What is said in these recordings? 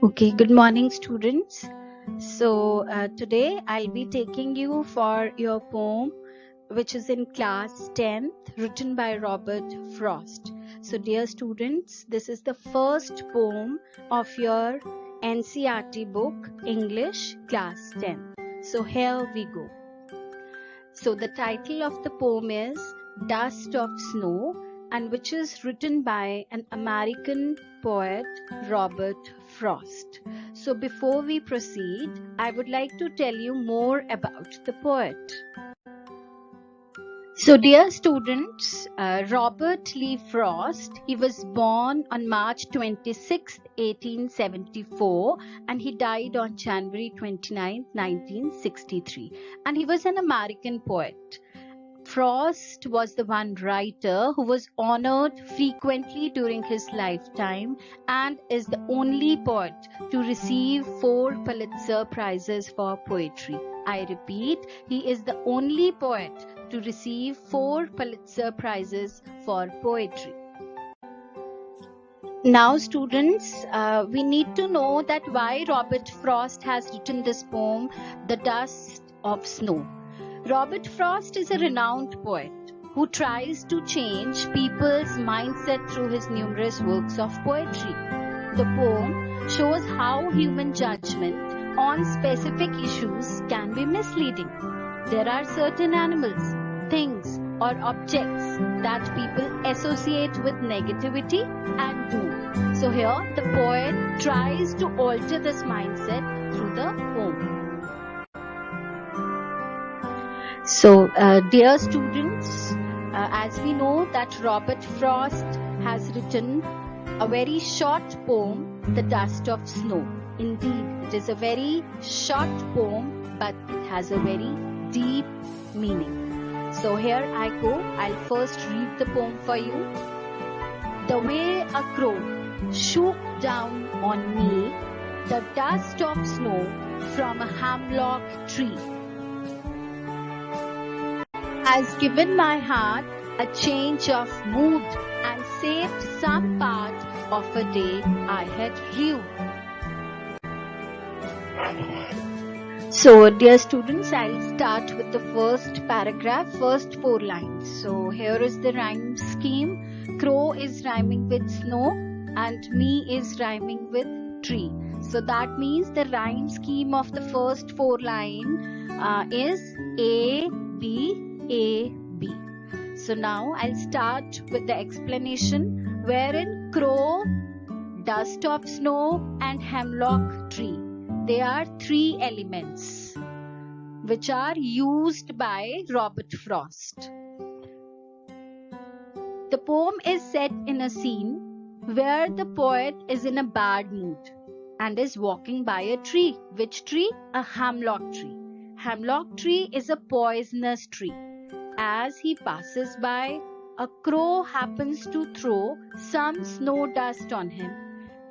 Okay, good morning, students. Today I'll be taking you for your poem, which is in class 10th, written by Robert Frost. So, dear students, this is the first poem of your NCERT book, English, class 10. So, here we go. So, the title of the poem is Dust of Snow, and which is written by an American poet, Robert Frost. So before we proceed, I would like to tell you more about the poet. So dear students, Robert Lee Frost, he was born on March 26, 1874, and he died on January 29, 1963. And he was an American poet. Frost was the one writer who was honored frequently during his lifetime and is the only poet to receive 4 Pulitzer Prizes for poetry. I repeat, he is the only poet to receive 4 Pulitzer Prizes for poetry. Now students, we need to know that why Robert Frost has written this poem, The Dust of Snow. Robert Frost is a renowned poet who tries to change people's mindset through his numerous works of poetry. The poem shows how human judgment on specific issues can be misleading. There are certain animals, things, or objects that people associate with negativity and doom. So here the poet tries to alter this mindset through the poem. So, dear students, as we know that Robert Frost has written a very short poem, The Dust of Snow. Indeed, it is a very short poem, but it has a very deep meaning. So here I go. I'll first read the poem for you. The way a crow shook down on me the dust of snow from a hemlock tree has given my heart a change of mood and saved some part of a day I had rued. So, dear students, I'll start with the first paragraph, first 4 lines. So, here is the rhyme scheme. Crow is rhyming with snow and me is rhyming with tree. So, that means the rhyme scheme of the first 4 line is A, B, A, B. So now I'll start with the explanation wherein crow, dust of snow and hemlock tree. They are 3 elements which are used by Robert Frost. The poem is set in a scene where the poet is in a bad mood and is walking by a tree. Which tree? A hemlock tree. Hemlock tree is a poisonous tree. As he passes by, a crow happens to throw some snow dust on him.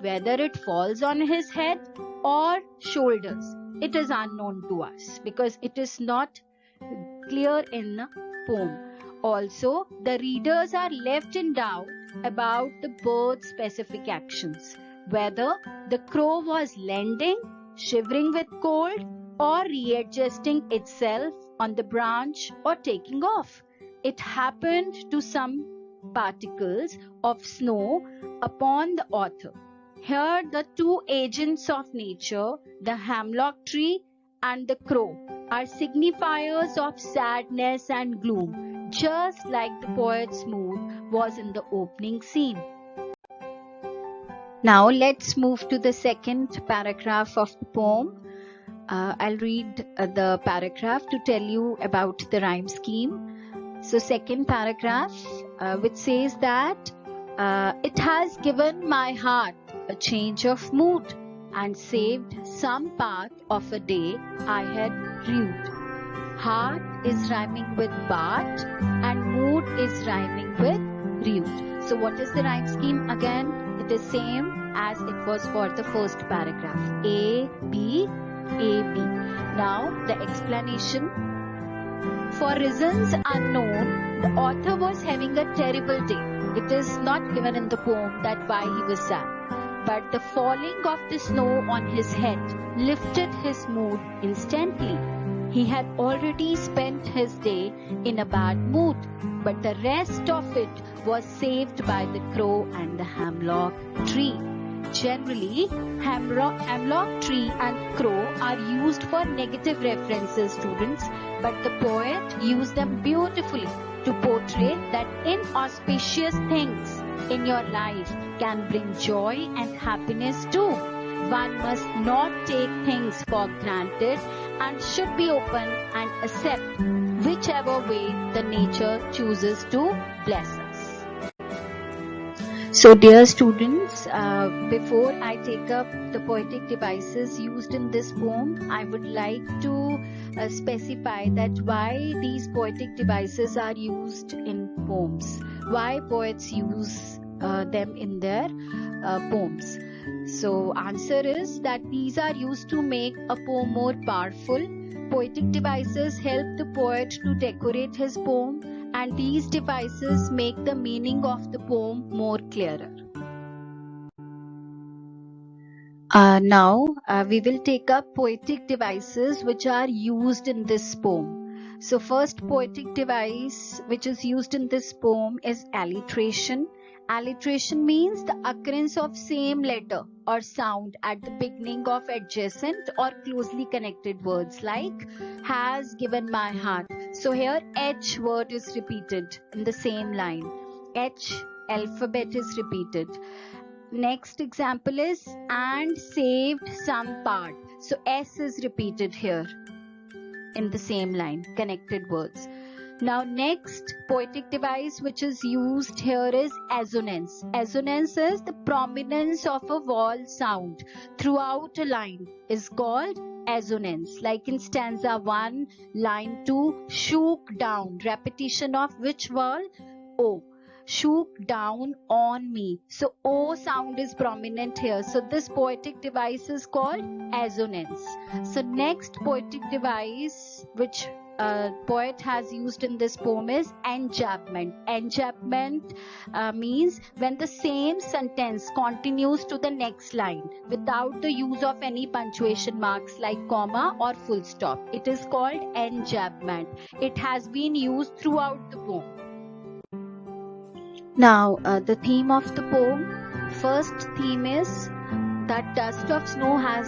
Whether it falls on his head or shoulders, it is unknown to us because it is not clear in the poem. Also, the readers are left in doubt about the bird's specific actions, whether the crow was landing, shivering with cold, or readjusting itself on the branch or taking off. It happened to some particles of snow upon the author. Here the 2 agents of nature, the hemlock tree and the crow, are signifiers of sadness and gloom, just like the poet's mood was in the opening scene. Now let's move to the second paragraph of the poem. I'll read the paragraph to tell you about the rhyme scheme. So second paragraph which says that it has given my heart a change of mood and saved some part of a day I had rued. Heart is rhyming with part and mood is rhyming with rude. So what is the rhyme scheme again? It is same as it was for the first paragraph. A, B, A, B. Now the explanation. For reasons unknown, the author was having a terrible day. It is not given in the poem that why he was sad. but the falling of the snow on his head lifted his mood instantly. He had already spent his day in a bad mood, but the rest of it was saved by the crow and the hemlock tree. Generally, hemlock tree and crow are used for negative references, students, but the poet used them beautifully to portray that inauspicious things in your life can bring joy and happiness too. One must not take things for granted and should be open and accept whichever way the nature chooses to bless us. So dear students, before I take up the poetic devices used in this poem, I would like to specify that why these poetic devices are used in poems, why poets use them in their poems. So answer is that these are used to make a poem more powerful. Poetic devices help the poet to decorate his poem, and these devices make the meaning of the poem more clearer. Now we will take up poetic devices which are used in this poem. So first poetic device which is used in this poem is alliteration. Alliteration means the occurrence of same letter or sound at the beginning of adjacent or closely connected words, like has given my heart. So here H word is repeated in the same line. H alphabet is repeated. Next example is and saved some part. So S is repeated here in the same line, connected words. Now next poetic device which is used here is assonance. Assonance is the prominence of a vowel sound throughout a line is called assonance. Like in stanza 1, line 2, shook down, repetition of which vowel? O. Shook down on me. So O sound is prominent here. So this poetic device is called assonance. So next poetic device which poet has used in this poem is enjambment. Enjambment means when the same sentence continues to the next line without the use of any punctuation marks like comma or full stop. It is called enjambment. It has been used throughout the poem. Now the theme of the poem. First theme is that dust of snow has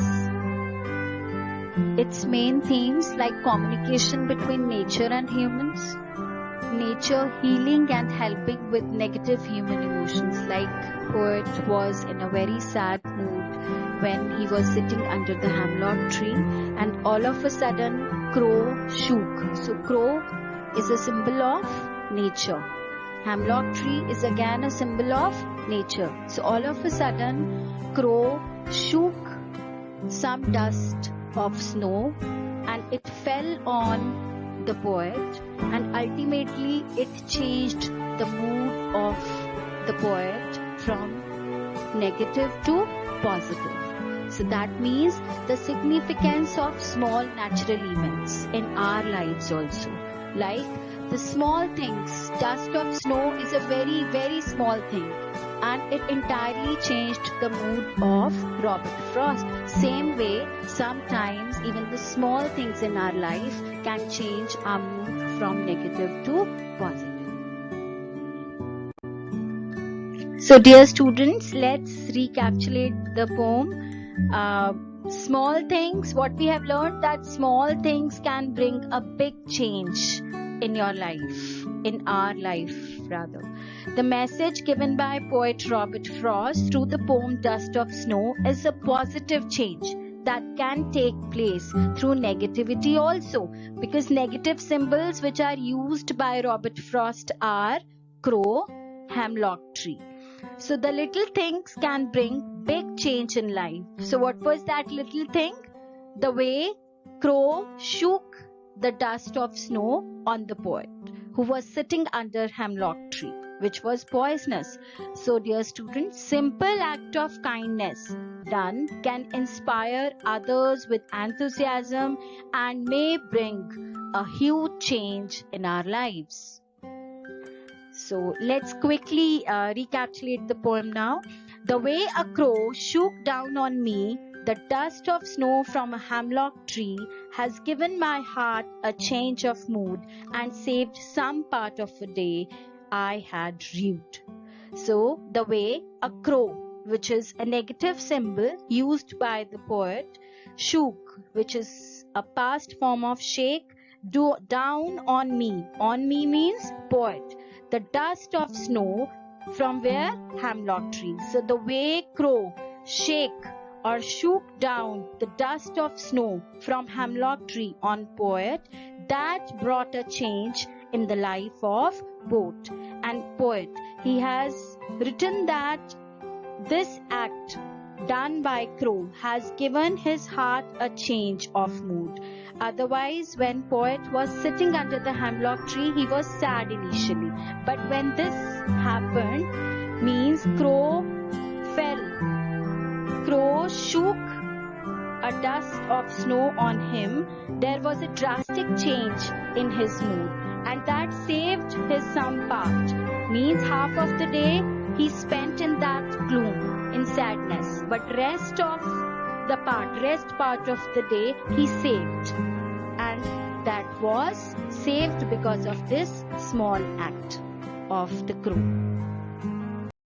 its main themes like communication between nature and humans, nature healing and helping with negative human emotions. Like poet was in a very sad mood when he was sitting under the hemlock tree and all of a sudden crow shook. So crow is a symbol of nature. Hemlock tree is again a symbol of nature. So all of a sudden crow shook some dust of snow and it fell on the poet, and ultimately it changed the mood of the poet from negative to positive. So that means the significance of small natural events in our lives also, like the small things. Dust of snow is a very, very small thing, and it entirely changed the mood of Robert Frost. Same way, sometimes even the small things in our life can change our mood from negative to positive. So dear students, let's recapitulate the poem. Small things, what we have learned, that small things can bring a big change in your life, in our life rather. The message given by poet Robert Frost through the poem Dust of Snow is a positive change that can take place through negativity also, because negative symbols which are used by Robert Frost are crow, hemlock tree. So the little things can bring big change in life. So what was that little thing? The way crow shook the dust of snow on the poet who was sitting under hemlock tree, which was poisonous. So dear students, simple act of kindness done can inspire others with enthusiasm and may bring a huge change in our lives. So let's quickly recapitulate the poem now. The way a crow shook down on me the dust of snow from a hemlock tree has given my heart a change of mood and saved some part of a day I had rued. So, the way a crow, which is a negative symbol used by the poet, shook, which is a past form of shake, down on me. On me means poet. The dust of snow from where? Hemlock tree. So, the way crow shake or shook down the dust of snow from hemlock tree on poet, that brought a change in the life of boat and poet. He has written that this act done by crow has given his heart a change of mood. Otherwise, when poet was sitting under the hemlock tree, he was sad initially. But when this happened, means crow fell. Crow shook a dust of snow on him. There was a drastic change in his mood, and that saved his some part. Means half of the day he spent in that gloom, in sadness, but rest part of the day he saved, and that was saved because of this small act of the crow.